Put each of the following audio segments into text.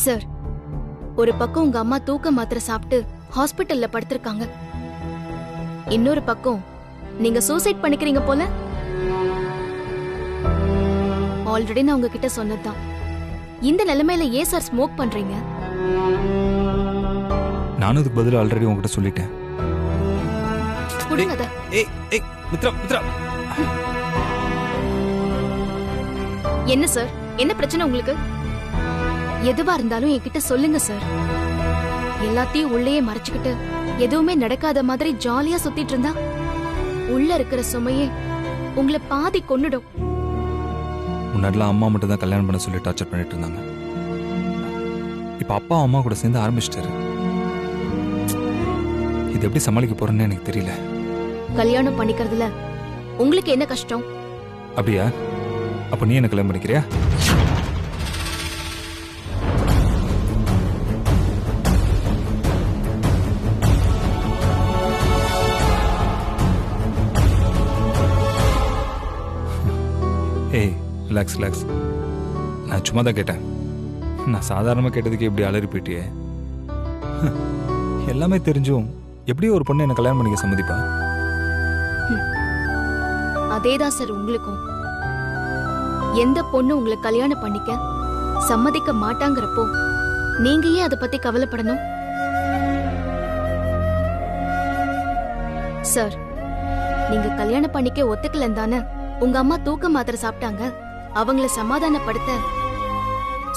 Sir, ஒரு பக்கம் உங்க அம்மா தூக்க மாத்திரை சாப்பிட்டு ஹாஸ்பிட்டல்ல படுத்திருக்காங்க. இன்னொரு பக்கம் நீங்க சூசைட் பண்ணிக்கிறீங்க போல. ஆல்ரெடி நான் உங்ககிட்ட சொன்னதுதான். இந்த நிலைமையில ஏன் சார் ஸ்மோக் பண்றீங்க? நானும் இதுக்கு பதில் ஆல்ரெடி உங்ககிட்ட சொல்லிட்டேன். கொடுங்க அத. ஏய் ஏய் மித்ரா மித்ரா. என்ன சார், என்ன பிரச்சனை உங்களுக்கு? எதுவா இருந்தாலும் என்கிட்ட சொல்லுங்க சார். எல்லாத்தையும் உள்ளேயே மறைச்சுக்கிட்டு எதுவுமே நடக்காத மாதிரி ஜாலியா சுத்திட்டு இருந்தா உள்ள இருக்கிற சுமையே உங்களை பாதி கொன்னுடும். முன்னாடிலாம் அம்மா மட்டும் தான் கல்யாணம் பண்ண சொல்லி டார்ச்சர் பண்ணிட்டு இருந்தாங்க. இப்ப அப்பா அம்மா கூட சேர்ந்து ஆரம்பிச்சிட்டாரு. இது எப்படி சமாளிக்க போறேன்னு எனக்கு தெரியல. கல்யாணம் பண்ணிக்கிறதுல உங்களுக்கு என்ன கஷ்டம்? அப்படியா? அப்ப நீ என்ன கல்யாணம் பண்ணிக்கிறியா? ஏய் ரிலாக்ஸ் ரிலாக்ஸ். நான் சும்மா தான் கேட்டேன். நான் சாதாரணமாக கேட்டதுக்கு இப்படி அலறி போயிட்டியே. எல்லாமே தெரிஞ்சும் எப்படி ஒரு பொண்ணு என்ன கல்யாணம் பண்ணிக்க சம்மதிப்பா? அதேதான் சார் உங்களுக்கும். எந்த பொண்ணு உங்களை கல்யாணம் பண்ணிக்க சம்மதிக்க மாட்டாங்கிறப்போ நீங்க ஏன் அதை பத்தி கவலைப்படணும்? சார், நீங்க கல்யாணம் பண்ணிக்க ஒத்துக்கலன்னு தானே உங்க அம்மா தூக்க மாத்திரை சாப்பிட்டாங்க. அவங்கள சமாதானப்படுத்த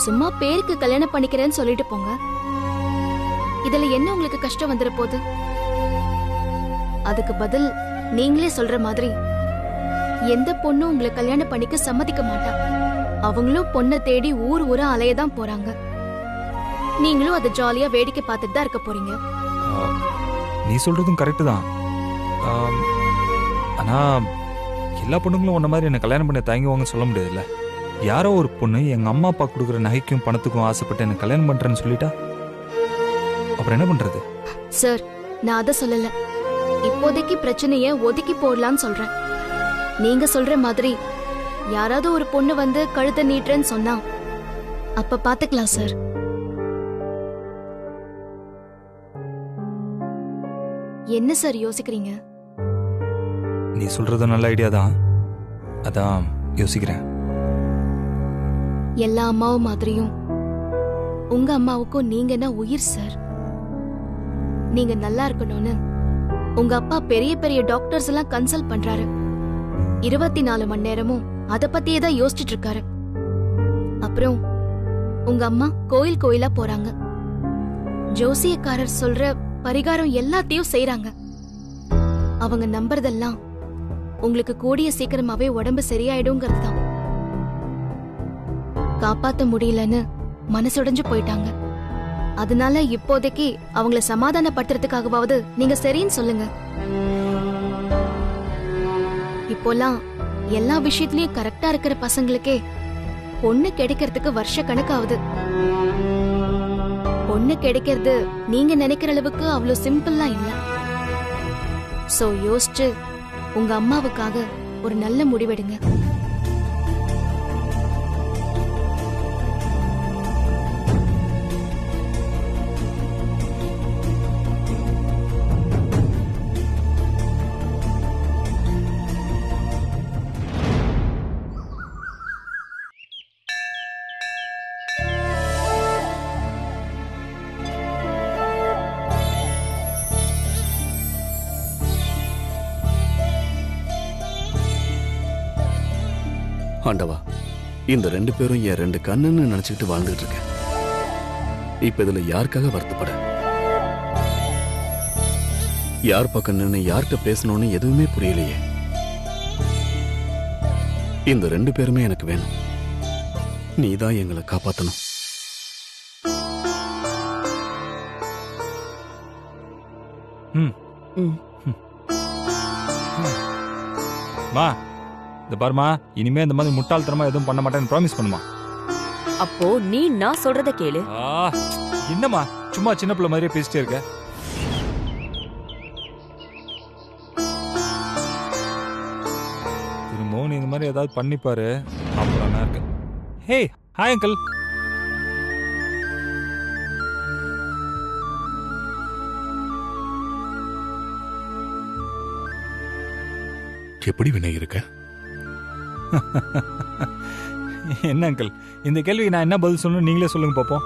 சும்மா பேருக்கு கல்யாணம் பண்ணிக்கிறேன்னு சொல்லிட்டு போங்க. இதுல என்ன உங்களுக்கு கஷ்டம் வந்துட போகுது? அதுக்கு பதில் நீங்களே சொல்ற மாதிரி எந்த பொண்ணும் உங்களை கல்யாணம் பண்ணிக்க சம்மதிக்க மாட்டா. அவங்களும் பொண்ணை தேடி ஊர் ஊரா அலையதான் போறாங்க. நீங்களும் அதை ஜாலியா வேடிக்கை பார்த்துட்டு தான் இருக்க போறீங்க. நீ சொல்றதும் கரெக்டு தான். ஆனா எல்லா பொண்ணுங்களும் உன்ன மாதிரி என்ன கல்யாணம் பண்ண தயங்குவாங்கன்னு சொல்ல முடியாதுல்ல. யாரோ ஒரு பொண்ணு எங்க அம்மா அப்பா கொடுக்குற நகைக்கும் பணத்துக்கும் ஆசைப்பட்டு என்ன கல்யாணம் பண்றேன்னு சொல்லிட்டா அப்புறம் என்ன பண்றது? சார், நான் அதை சொல்லல. இப்போதைக்கு பிரச்சனைய ஒதுக்கி போடலான்னு சொல்றேன். நீங்க சொல்ற மாதிரி யாராவது ஒரு பொண்ணு வந்து கழுத்தை நீட்டுறேன்னு சொன்னா அப்ப பாத்துக்கலாம் சார். என்ன சார் யோசிக்கிறீங்க? நீ சொல்றது நல்ல ஐடியா தான். அதான் யோசிக்கிறேன். எல்லா அம்மாவும் மாதிரியும் உங்க அம்மாவுக்கும் நீங்க என்ன உயிர் சார். நீங்க நல்லா இருக்கணும்னு உங்க அப்பா பெரிய பெரிய டாக்டர்ஸ் எல்லாம் கன்சல்ட் பண்றாரு. 24 மணி நேரமும் அத பத்தியே தான் யோசிச்சுட்டு இருக்காரு. அப்புறம் உங்க அம்மா கோயில் கோயிலா போறாங்க. ஜோசியக்காரர் சொல்ற பரிகாரம் எல்லாத்தையும் செய்யறாங்க. அவங்க நம்புறதெல்லாம் உங்களுக்கு கூடிய சீக்கிரமாவே உடம்பு சரியாயிடுங்கிறது தான். காப்பாத்த முடியலன்னு மனசுடைஞ்சு போயிட்டாங்க. அதனால இப்போதைக்கு அவங்கள சமாதானப்படுத்துறதுக்காகவாவது நீங்க சரின்னு சொல்லுங்க. இப்போலாம் எல்லா விஷயத்திலயும் கரெக்டா இருக்கிற பசங்களுக்கே பொண்ணு கிடைக்கிறதுக்கு வருஷ கணக்காகுது. பொண்ணு கிடைக்கிறது நீங்க நினைக்கிற அளவுக்கு அவ்வளவு சிம்பிளா இல்ல. சோ யோசிச்சு உங்க அம்மாவுக்காக ஒரு நல்ல முடிவெடுங்க. ஆண்டவா, இந்த 2 பேரும் என் 2 கண்ணுன்னு நினைச்சுக்கிட்டு வாழ்ந்துட்டு இருக்கேன். இப்ப இதுல யாருக்காக வருத்தப்பட? யார் பக்கம் நின்று யார்கிட்ட பேசணும்னு எதுவுமே புரியலையே. இந்த 2 பேருமே எனக்கு வேணும். நீதான் எங்களை காப்பாத்தணும். மா, இந்த பாருமா, இனிமே இந்த மாதிரி முட்டாள்தனமா எதுவும் பண்ண மாட்டேன்னு ப்ராமிஸ் பண்ணுமா? அப்போ நீ நான் சொல்றத கேளு. என்னம்மா சும்மா சின்ன பிள்ளை மாதிரியே பேசிட்டே இருக்க? திரும்பவும் நீ இந்த மாதிரி ஏதாவது பண்ணிப்பாரு, அப்புறம் நான் இருக்கேன். ஹே, ஹாய் அங்கிள். எப்படி வினய் இருக்க? என்ன அங்கிள், இந்த கேள்விக்கு நான் என்ன பதில் சொல்லணும் நீங்களே சொல்லுங்க பாப்போம்.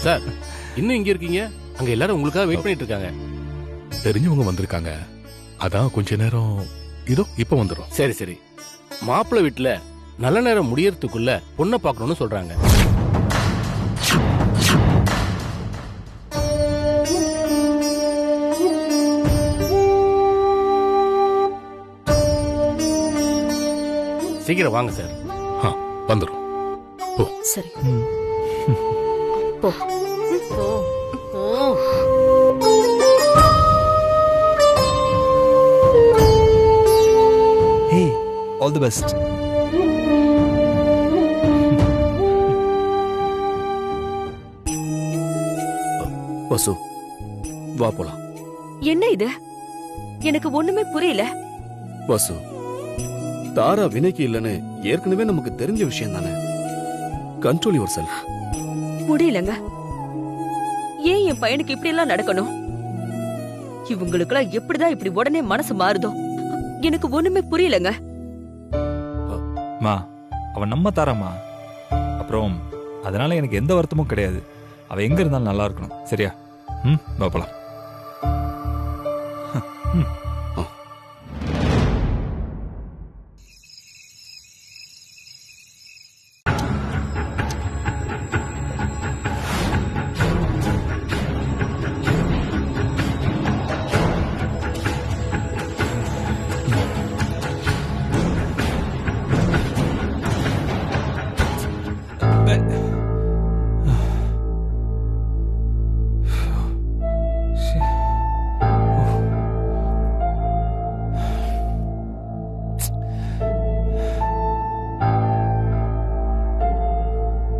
சார், இன்னும் இங்க இருக்கீங்க? அங்க எல்லாரும் உங்களுக்காக வெயிட் பண்ணிட்டு இருக்காங்க. தெரிஞ்சவங்க வந்திருக்காங்க, அதான் கொஞ்ச நேரம். இதோ இப்ப வந்துடும். சரி சரி. மாப்பிள்ளை வீட்டுல நல்ல நேரம் முடியறதுக்குள்ள பொண்ணை பார்க்கணும்னு சொல்றாங்க. சீக்கிரம் வாங்க சார். வந்துடும். சரி ம். போ போ போ. ஹே, ஆல் தி பெஸ்ட். வசு, வா போலாம். என்ன இது? எனக்கு ஒண்ணுமே புரியல. வசு, தாரா வினைக்கு இல்லைன்னு ஏற்கனவே நமக்கு தெரிஞ்ச விஷயம் தானே. Control your self. முடியலங்க. ஏன் என் பையனுக்கு இப்படி எல்லாம் நடக்கணும்? இவங்களுக்கெல்லாம் எப்படிதான் இப்படி உடனே மனசு மாறுதோ? எனக்கு ஒண்ணுமே புரியலங்க. மா, அவன் நம்ம தாராமா. அப்புறம் அதனால எனக்கு எந்த வருத்தமும் கிடையாது. அவ எங்க இருந்தாலும் நல்லா இருக்கணும். சரியா? ம், பாப்பலாம்.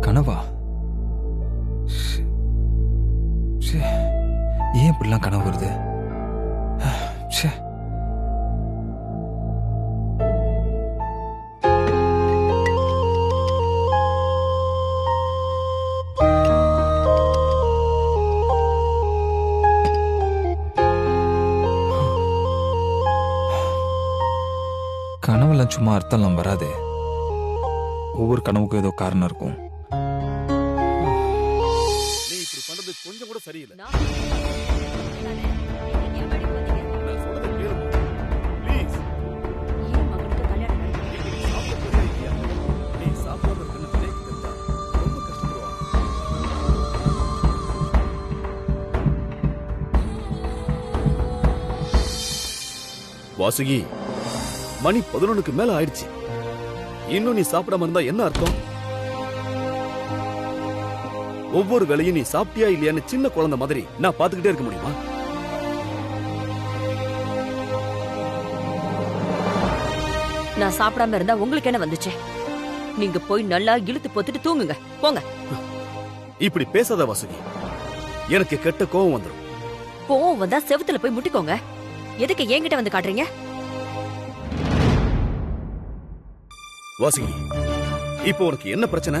கனவா? ஏன் இப்படிலாம் கனவு வருது? ச்சே. கனவுலாம் சும்மா அர்த்தம்லாம் வராதே. ஒவ்வொரு கனவுக்கும் ஏதோ காரணம் இருக்கும். நீ இப்படி பண்றது கொஞ்சம் கூட சரியில்லை. நான் ஏன் வேலைக்கு வந்தீங்க? நான் சொல்றதை கேளுமா. ப்ளீஸ். ஏன் மகனுக்கு கல்யாணம் நடக்குது? நீ சாப்பிடவே இல்லையா? நீ சாப்பிடாம இருக்கன்னு வினைக்கு தெரிஞ்சா ரொம்ப கஷ்டப்படுவாங்க. வாசுகி, மணி 11க்கு மேல ஆயிடுச்சு. இன்னும் நீ சாப்பிடாம இருந்தா என்ன அர்த்தம்? ஒவ்வொரு வேளையும் நீ சாப்பிட்டியா இல்லையான்னு சின்ன குழந்தை மாதிரி நான் பாத்துக்கிட்டே இருக்க முடியுமா? நான் சாப்பிடாம இருந்தா உங்களுக்கு என்ன வந்துச்சு? நீங்க போய் நல்லா இழுத்து போத்துட்டு தூங்குங்க. போங்க. இப்படி பேசாத வாசுகி, எனக்கு கெட்ட கோவம் வந்துடும். கோவம் வந்தா செவுத்துல போய் முட்டிக்கோங்க. எதுக்கு என்கிட்ட வந்து காட்டுறீங்க? வாசுகி, இப்போ உனக்கு என்ன பிரச்சனை?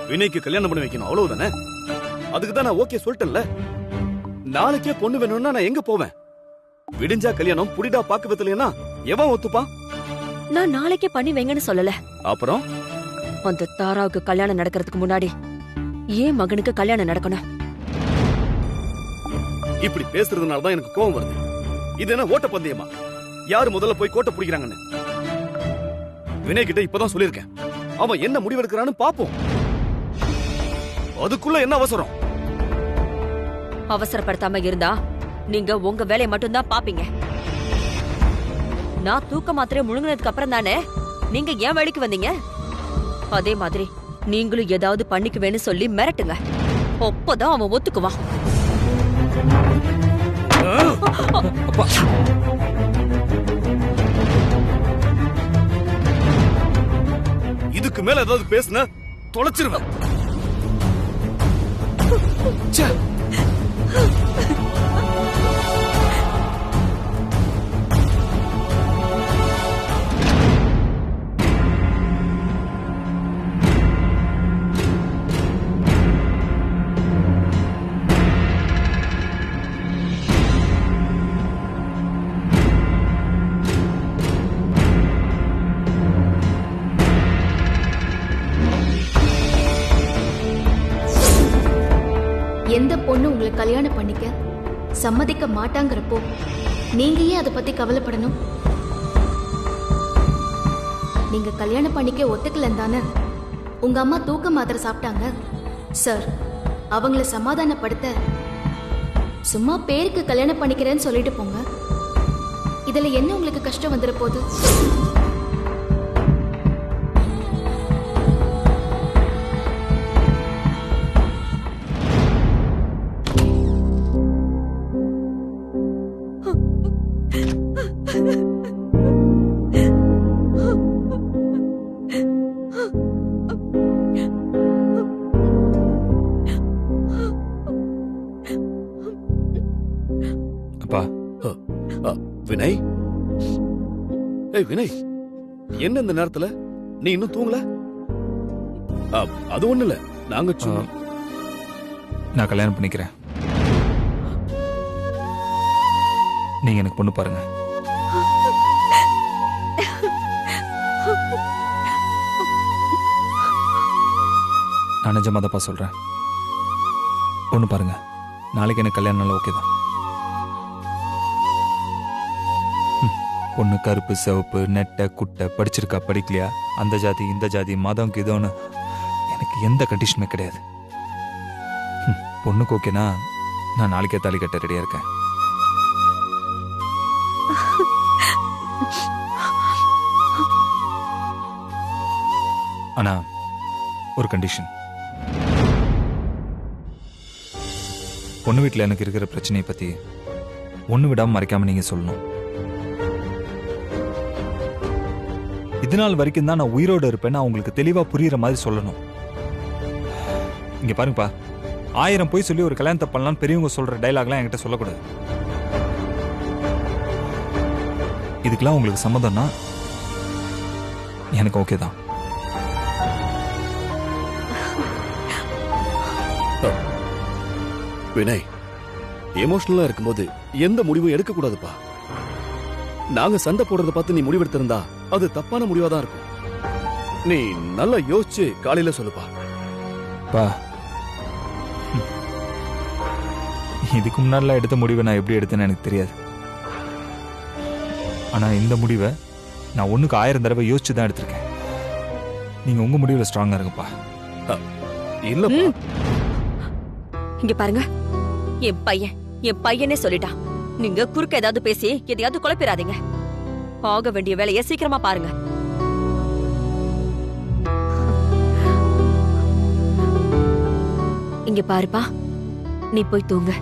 வினைக்கு கல்யாணம் பண்ணி வைக்கணும், அவ்வளவுதானே? அதுக்கு தான் நான் ஓகே சொல்லிட்டேன்ல. நாளைக்கே பொண்ணு வேணும்னா நான் எங்க போவேன்? விடிஞ்சா கல்யாணம், புடிடா பாக்கு வைக்கலையா எவன் ஒத்துப்பான்? நான் நாளைக்கே பண்ணி வைங்கன்னு சொல்லல. அப்புறம் அந்த தாராவுக்கு கல்யாணம் நடக்கிறதுக்கு முன்னாடி ஏன் மகனுக்கு கல்யாணம் நடக்கணும்? இப்படி பேசுறதுனால தான் எனக்கு கோவம் வருது. இது என்ன ஓட்ட பந்தயமா? யாரு முதல்ல போய் கோட்டை பிடிக்கிறாங்கன்னு வினய் கிட்ட இப்பதான் சொல்லியிருக்கேன். அவன் என்ன முடிவெடுக்கிறான்னு பாப்போம். அதுக்குள்ள என்ன அவசரம்? அவசரப்படுத்தாம இருந்தா நீங்க உங்க வேலையை மட்டும்தான் பாப்பீங்க. நான் தூக்க மாத்திரை முழுங்கினதுக்கு அப்புறம் தானே நீங்க ஏன் வேலைக்கு வந்தீங்க? அதே மாதிரி நீங்களும் ஏதாவது பண்ணிக்குவேன்னு சொல்லி மிரட்டுங்க. அப்பதான் அவன் ஒத்துக்குவான். அப்பா, இதுக்கு மேல ஏதாவது பேசுன தொலைச்சிருவேன். ச்சே. கல்யாணம் பண்ணிக்க சம்மதிக்க மாட்டாங்கிறப்போ நீங்க ஏன் அதை பத்தி கவலைப்படணும்? நீங்க கல்யாணம் பண்ணிக்க ஒத்துக்கலன்னு தானே உங்க அம்மா தூக்க மாத்திரை சாப்பிட்டாங்க. சார், அவங்கள சமாதானப்படுத்த சும்மா பேருக்கு கல்யாணம் பண்ணிக்கிறேன்னு சொல்லிட்டு போங்க. இதுல என்ன உங்களுக்கு கஷ்டம் வந்துட போகுது? அப்பா, வினய், ஏய் வினய், என்ன இந்த நேரத்துல நீ இன்னும் தூங்கல? அது ஒண்ணு இல்ல, நாங்க சும்மா நான் கல்யாணம் பண்ணிக்கிறேன். நீங்க எனக்கு பொண்ணு பாருங்க. நான் நிஜமாதப்பா சொல்றேன். பொண்ணு பாருங்க. நாளைக்கு எனக்கு கல்யாணம் நல்லா ஓகே தான். பொண்ணு கருப்பு சிவப்பு நெட்டை குட்டை படிச்சிருக்கா படிக்கலையா, அந்த ஜாதி இந்த ஜாதி மதம் கிதோன்னு எனக்கு எந்த கண்டிஷனுமே கிடையாது. பொண்ணுக்கு ஓகேனா நான் நாளைக்கே தாலி கட்ட ரெடியா இருக்கேன். ஆனா ஒரு கண்டிஷன். பொண்ணு வீட்டில் எனக்கு இருக்கிற பிரச்சனையை பத்தி ஒண்ணு விடாம மறைக்காம நீங்க சொல்லணும். இது நாள் வரைக்கும் தான் நான் உயிரோடு இருப்பேன்னு அவங்களுக்கு தெளிவா புரியுற மாதிரி சொல்லணும். இங்க பாருங்கப்பா, 1000 போய் சொல்லி ஒரு கல்யாணத்தை பண்ணலான்னு பெரியவங்க சொல்ற டைலாக்லாம் என்கிட்ட சொல்லக்கூடாது. இதுக்கெல்லாம் உங்களுக்கு சம்மதம்னா எனக்கு ஓகே தான். வினய், எமோஷனலா இருக்கும்போது எந்த முடிவும் எடுக்க கூடாதுப்பா. நாங்க சண்டை போடுறத பார்த்து நீ முடிவெடுத்திருந்தா அது தப்பான முடிவா தான் இருக்கும். நீ நல்லா யோசிச்சு காலையில சொல்லுப்பா. பா, இதுக்கு முன்னாடிலாம் எடுத்த முடிவை நான் எப்படி எடுத்தேன்னு எனக்கு தெரியாது. ஆனா இந்த முடிவை நான் 1க்கு 1000 தடவை யோசிச்சு தான் எடுத்திருக்கேன். நீங்க உங்க முடிவுல ஸ்ட்ராங்கா இருங்கப்பா. இல்லப்பா, இங்க பாருங்க, என் பையனே சொல்லிட்டான். நீங்க குறுக்க ஏதாவது பேசி எதையாவது குழப்பிடாதீங்க. ஆக வேண்டிய வேலையை சீக்கிரமா பாருங்க. இங்க பாருப்பா, நீ போய் தூங்க.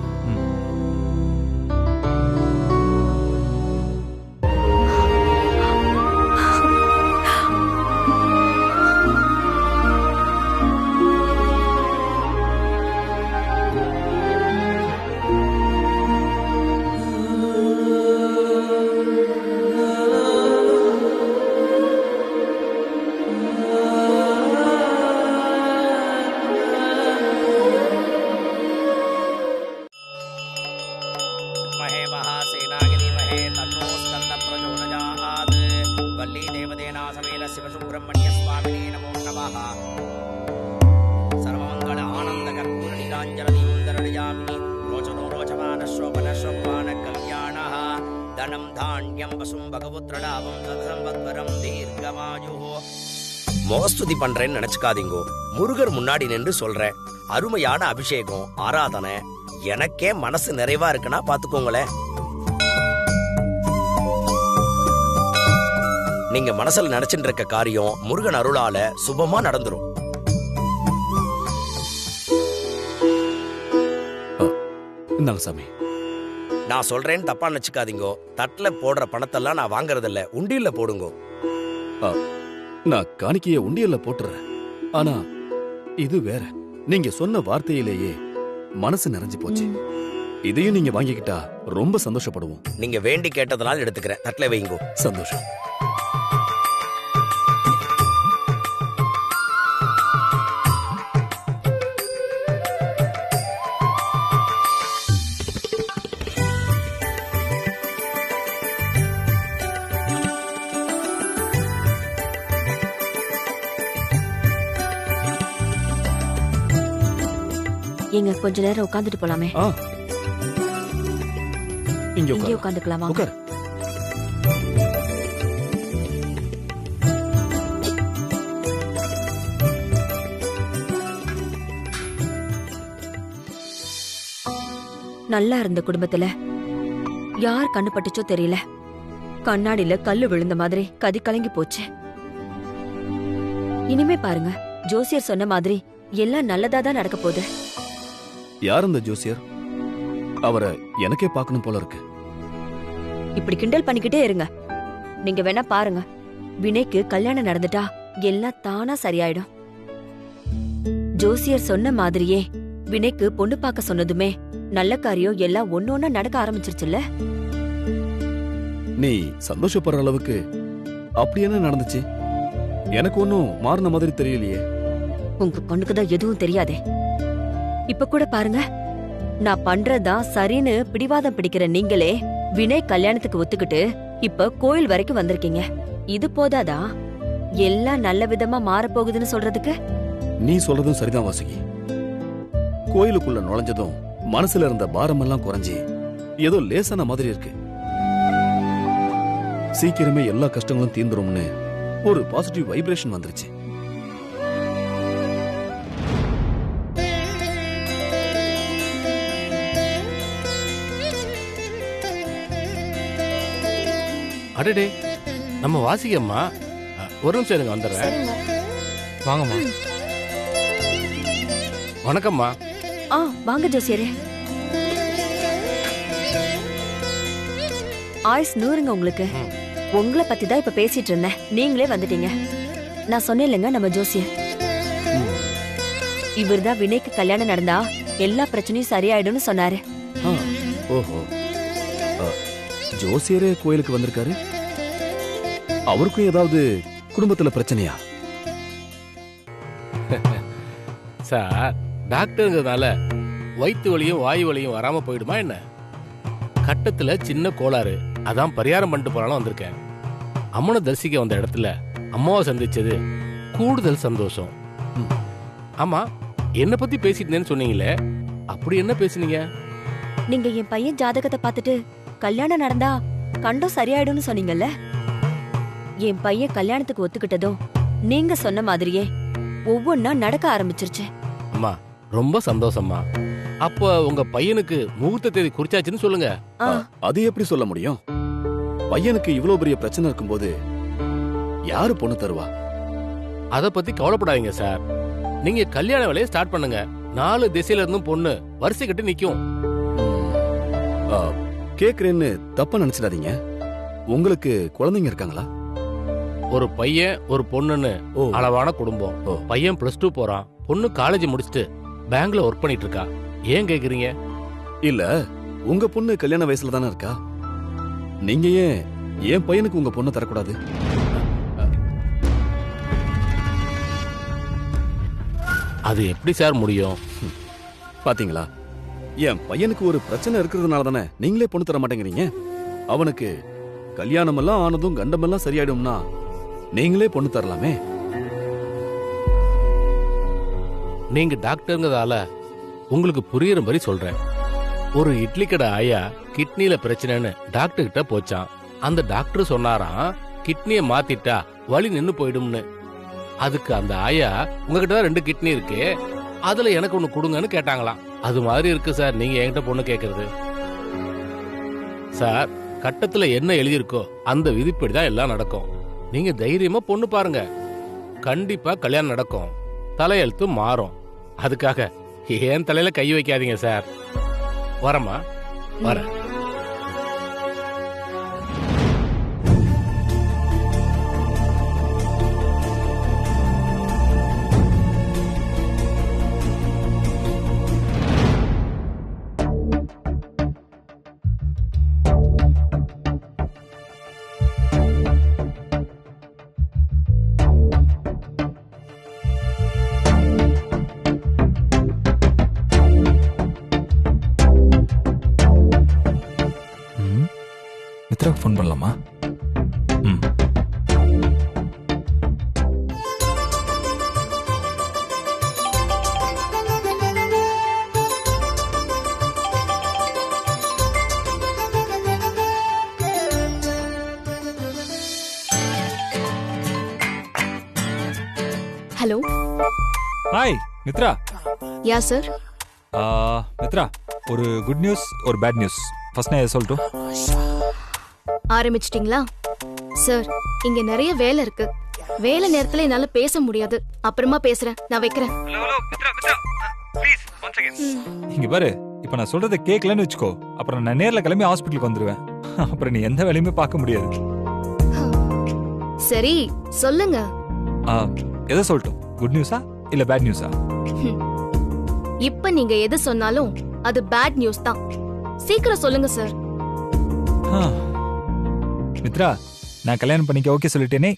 மோஸ்துதி பண்றேன்னு நினைச்சுக்காதீங்கோ. முருகர் முன்னாடி நின்று சொல்றேன். அருமையான அபிஷேகம் ஆராதனை எனக்கே மனசு நிறைவா இருக்குன்னா பாத்துக்கோங்களேன். நீங்க மனசுல நினைச்சிட்டு இருக்க காரியம் முருகன் அருளால சுபமா நடந்துரும். இந்தாங்க சாமி. நான் சொல்றேன்னு தப்பா நினைச்சுக்காதீங்கோ. தட்டுல போடுற பணத்தெல்லாம் நான் வாங்கறது இல்ல, உண்டியல்ல போடுங்கோ. நான் காணிக்கைய உண்டியல்ல போட்டுறேன். ஆனா இது வேற. நீங்க சொன்ன வார்த்தையிலேயே மனசு நிறைஞ்சு போச்சு. இதையும் நீங்க வாங்கிக்கிட்டா ரொம்ப சந்தோஷப்படுவோம். நீங்க வேண்டி கேட்டதனால எடுத்துக்கிறேன். தட்டுல வைங்கோ. சந்தோஷம். எங்க கொஞ்ச நேரம் உட்காந்துட்டு போலாமே? இங்க இங்கே உட்காரு. உட்காந்துக்கலாமா? உட்காரு. நல்லா இருந்த குடும்பத்துல யார் கண்ணு பட்டுச்சோ தெரியல, கண்ணாடியில கல்லு விழுந்த மாதிரி கதி கலங்கி போச்சு. இனிமே பாருங்க, ஜோசியர் சொன்ன மாதிரி எல்லாம் நல்லதா தான் நடக்க போகுது. யார் அந்த ஜோசியர்? அவரை எனக்கே பார்க்கணும் போல இருக்கு. இப்படி கிண்டல் பண்ணிக்கிட்டே இருங்க. நீங்க வேணா பாருங்க, வினைக்கு கல்யாணம் நடந்துட்டா எல்லாம் தானா சரியாயிடும். ஜோசியர் சொன்ன மாதிரியே வினைக்கு பொண்ணு பார்க்க சொன்னதுமே நல்ல காரியம் எல்லாம் ஒன்னொன்னா நடக்க ஆரம்பிச்சிருச்சுல்ல. நீ சந்தோஷப்படுற அளவுக்கு அப்படி என்ன நடந்துச்சு? எனக்கு ஒன்னும் மாறின மாதிரி தெரியலையே. உங்க பொண்ணுக்குதான் எதுவும் தெரியாதே. இப்ப கூட பாருங்க, நான் பண்றதுதான் சரின்னு பிடிவாதம் பிடிக்கிற நீங்களே வினய் கல்யாணத்துக்கு ஒத்துக்கிட்டு இப்ப கோயில் வரைக்கும் வந்திருக்கீங்க. இது போதாதா எல்லாம் நல்ல விதமா மாறப்போகுதுன்னு சொல்றதுக்கு? நீ சொல்றதும் சரிதான் வாசுகி. கோயிலுக்குள்ள நுழைஞ்சதும் மனசுல இருந்த பாரமெல்லாம் குறைஞ்சி ஏதோ லேசான மாதிரி இருக்கு. சீக்கிரமே எல்லா கஷ்டங்களும் தீந்துரும்னு ஒரு பாசிட்டிவ் வைப்ரேஷன் வந்துருச்சு. அடடே, நம்ம வாசிக்கு அம்மா. ஒரு நிமிஷம் இருங்க, வந்துடுறேன். வாங்கம்மா. வணக்கம்மா. வாங்க ஜோசியரே. ஆயுஸ் நூறுங்க உங்களுக்கு. உங்களை பத்தி தான் இப்ப பேசிட்டு இருந்தேன், நீங்களே வந்துட்டீங்க. நான் சொன்னேன்லங்க, நம்ம ஜோசியர். இவர்தான் வினைக்கு கல்யாணம் நடந்தா எல்லா பிரச்சனையும் சரியாயிடும்னு சொன்னாரு. ஓஹோ, ஜோசியரே கோயிலுக்கு வந்திருக்காரு. அவருக்கும் ஏதாவது குடும்பத்துல பிரச்சனையா? சார், டாக்டருங்கிறதுனால வயிற்று வலியும் வாயு வலியும் வராம போயிடுமா என்ன? கட்டத்துல சின்ன கோளாறு, அதான் பரிகாரம் பண்ணிட்டு போறாலும் வந்திருக்கேன். அம்மனை தரிசிக்க வந்த இடத்துல அம்மாவை சந்திச்சது கூடுதல் சந்தோஷம். ஆமா, என்ன பத்தி பேசிட்டேன்னு சொன்னீங்களே, அப்படி என்ன பேசுனீங்க? நீங்க என் பையன் ஜாதகத்தை பார்த்துட்டு கல்யாணம் நடந்தா கண்டம் சரியாயிடும்னு சொன்னீங்கல்ல. என் பையன் கல்யாணத்துக்கு ஒத்துக்கிட்டதும் நீங்க சொன்ன மாதிரியே ஒவ்வொன்னா நடக்க ஆரம்பிச்சிருச்சு. அம்மா, ரொம்ப சந்தோஷம்மா. அப்ப உங்க பையனுக்கு முகூர்த்த தேதி குறிச்சாச்சுன்னு சொல்லுங்க. அது எப்படி சொல்ல முடியும்? பையனுக்கு இவ்வளவு பெரிய பிரச்சனை இருக்கும்போது யாரு பொண்ணு தருவா? அத பத்தி கவலைப்படாதீங்க சார். நீங்க கல்யாண வேலையை ஸ்டார்ட் பண்ணுங்க. 4 திசையில இருந்தும் பொண்ணு வரிசை கட்டி நிக்கும். கேக்குறேன்னு தப்பா நினைச்சிடாதீங்க. உங்களுக்கு குழந்தைங்க இருக்காங்களா? ஒரு பையன் ஒரு பொண்ணுன்னு அளவான குடும்பம். பையன் +2 போறான், பொண்ணு காலேஜ் முடிச்சுட்டு பேங்க்ல ஒர்க் பண்ணிட்டு இருக்கா. ஏன் கேக்குறீங்க? இல்ல, உங்க பொண்ணு கல்யாண வயசுல தானே இருக்கா. நீங்க ஏன் என் பையனுக்கு உங்க பொண்ணு தரக்கூடாது? அது எப்படி சார் முடியும்? பாத்தீங்களா, என் பையனுக்கு ஒரு பிரச்சனை இருக்கிறதுனால தானே நீங்களே பொண்ணு தர மாட்டேங்கிறீங்க. அவனுக்கு கல்யாணம் எல்லாம் ஆனதும் கண்டமெல்லாம் சரியாயிடும்னா நீங்களே பொண்ணு தரலாமே. நீங்க டாக்டருங்கிறதால உங்களுக்கு புரியுற மாதிரி சொல்றேன். ஒரு இட்லி கடை ஆயா கிட்னில பிரச்சனைன்னு டாக்டர் கிட்ட போச்சான். அந்த டாக்டர் சொன்னாராம், கிட்னியை மாத்திட்டா வலி நின்னு போயிடும்னு. அதுக்கு அந்த ஆயா, உங்ககிட்ட தான் 2 கிட்னி இருக்கு, அதுல எனக்கு ஒண்ணு கொடுங்கன்னு கேட்டாங்களாம். அது மாதிரி இருக்கு சார் நீங்க என்கிட்ட பொண்ணு கேக்குறது. சார், கட்டத்துல என்ன எழுதியிருக்கோ அந்த விதிப்படிதான் எல்லாம் நடக்கும். நீங்க தைரியமா பொண்ணு பாருங்க, கண்டிப்பா கல்யாணம் நடக்கும். தலையெழுத்து மாறும். அதுக்காக ஏன் தலையில கை வைக்காதீங்க சார். வரமா, வரேன். மித்ராக்கு ஃபோன் பண்ணலாமா? ஹலோ. ஹாய் மித்ரா. யா சார். மித்ரா, ஒரு குட் நியூஸ் ஒரு பேட் நியூஸ். ஃபர்ஸ்ட் நான் சொல்லட்டும். ஆரம்பிச்சிட்டீங்களா? சார், இங்க நிறைய வேலை இருக்கு. வேலை நேரத்துல என்னால பேச முடியாது. அப்புறமா பேசுறேன். நான் வைக்கிறேன். இங்க பாரு, இப்ப நான் சொல்றதை கேட்கலன்னு வச்சுக்கோ, அப்புறம் நான் நேர்ல கிளம்பி ஹாஸ்பிட்டலுக்கு வந்துருவேன். அப்புறம் நீ எந்த வேலையுமே பார்க்க முடியாது. சரி சொல்லுங்க. எதை சொல்லட்டும்? குட் நியூஸா இல்ல பேட் நியூஸா? இப்ப நீங்க எது சொன்னாலும் அது பேட் நியூஸ் தான். சீக்கிரம் சொல்லுங்க சார். மித்ரா, நான் கல்யாணம் பண்ணிக்க ஓகே சொல்லிட்டேனே.